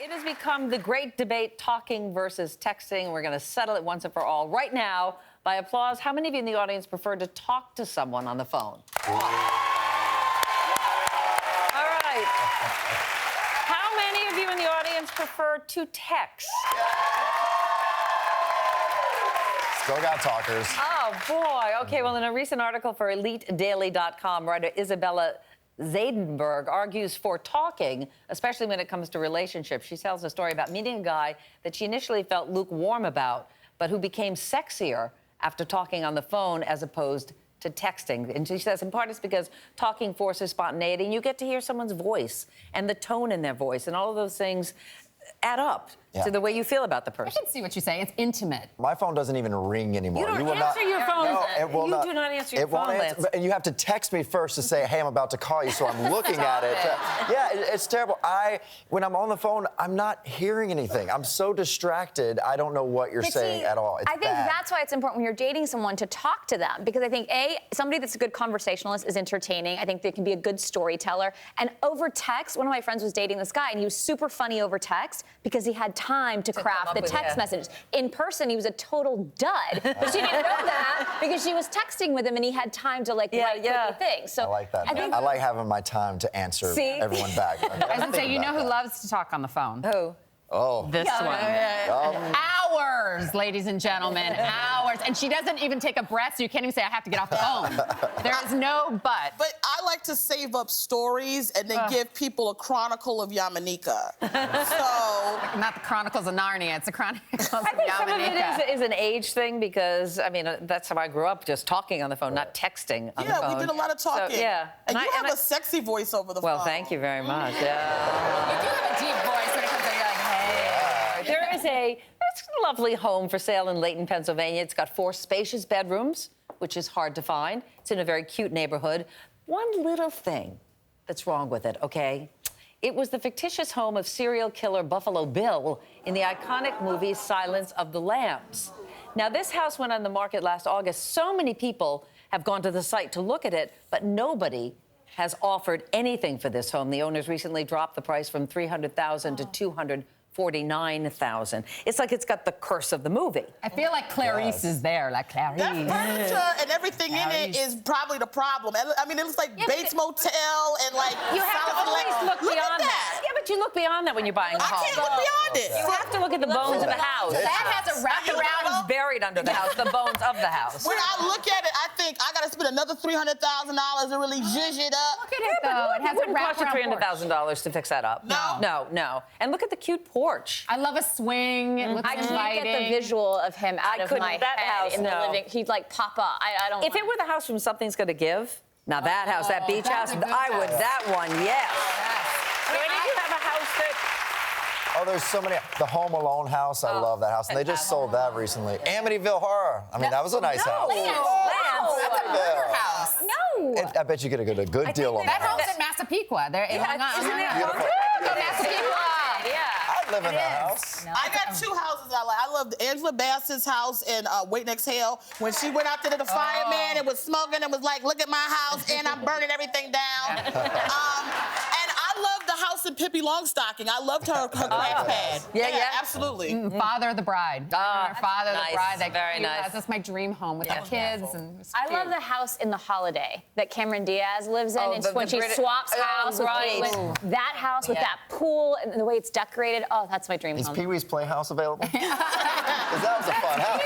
It has become the great debate, talking versus texting. We're going to settle it once and for all. Right now, by applause, how many of you in the audience prefer to talk to someone on the phone? All right. How many of you in the audience prefer to text? Still got talkers. Oh, boy. Okay, well, in a recent article for EliteDaily.com, writer Isabella Zaidenberg argues for talking, especially when it comes to relationships. She tells a story about meeting a guy that she initially felt lukewarm about, but who became sexier after talking on the phone as opposed to texting. And she says in part it's because talking forces spontaneity, and you get to hear someone's voice and the tone in their voice, and all of those things add up to the way you feel about the person. I can see what you're saying. It's intimate. My phone doesn't even ring anymore. You don't answer your phone. No, it will not. You do not answer your phone, Lance. And you have to text me first to say, hey, I'm about to call you, so I'm looking at it. Yeah, it's terrible. When I'm on the phone, I'm not hearing anything. I'm so distracted, I don't know what you're saying at all. It's I think that's why it's important when you're dating someone to talk to them, because I think, somebody that's a good conversationalist is entertaining. I think they can be a good storyteller. And over text, one of my friends was dating this guy, and he was super funny over text because he had time to craft the text messages. In person, he was a total dud, but she didn't know that because she was texting with him and he had time to write quickly things. So I like that. I like having my time to answer everyone back. I was going to say, you know who loves to talk on the phone? Who? Oh. This one. Hours, ladies and gentlemen, hours. And she doesn't even take a breath, so you can't even say, I have to get off the phone. There is no but. But I like to save up stories and then give people a chronicle of Yamanika. So... Not the Chronicles of Narnia, it's the Chronicles of Yamanika. I think some of it is an age thing because, I mean, that's how I grew up, just talking on the phone, not texting on the phone. Yeah, we did a lot of talking. So, yeah. And you have a sexy voice over the phone. Well, thank you very much. You do have a deep voice when it comes to like, hey. There is a lovely home for sale in Layton, Pennsylvania. It's got 4 spacious bedrooms, which is hard to find. It's in a very cute neighborhood. One little thing that's wrong with it, okay? It was the fictitious home of serial killer Buffalo Bill in the iconic movie Silence of the Lambs. Now, this house went on the market last August. So many people have gone to the site to look at it, but nobody has offered anything for this home. The owners recently dropped the price from $300,000 to $249,000. It's like it's got the curse of the movie. I feel like Clarice is there, like Clarice. That furniture and everything in it is probably the problem. I mean, it looks like Bates Motel and like... You have to always look beyond that. Yeah, but you look beyond that when you're buying a home. I can't look beyond it. You have to look at the bones of the house. That has a wraparound. It's buried under the house, the bones of the house. When I look at it, I think I got to spend another $300,000 to really zhuzh it up. Look at it, though. It has a wraparound. It wouldn't cost you $300,000 to fix that up. No. And look at the cute porch. I love a swing. It looks inviting. I can't get the visual of him out of my head in the living. He'd like pop up. I don't. If it were the house from Something's Gonna Give, now that house, that beach house, I would. That one, yes. Do any of you have a house that? Oh, there's so many. The Home Alone house, I love that house. And they just sold that recently. Amityville Horror. I mean, that was a nice house. That's a murder house. No. I bet you get a good deal on that. That home's in Massapequa. Isn't it beautiful? Massapequa. I live in that house. I got 2 houses I like. I love Angela Bassett's house in Wait and Exhale. When she went out there to the fireman and was smoking and was like, look at my house and I'm burning everything down. And I love the house in Pippi Longstocking. I loved her craft pad. Yeah. Absolutely. Father of the Bride. Father of the Bride. That very nice. That's my dream home with the kids. And I love the house in The Holiday that Cameron Diaz lives in. It's when she swaps house with Caitlin. That house with that pool and the way it's decorated. Oh, that's my dream home. Is Pee-wee's Playhouse available? Because that was a fun house.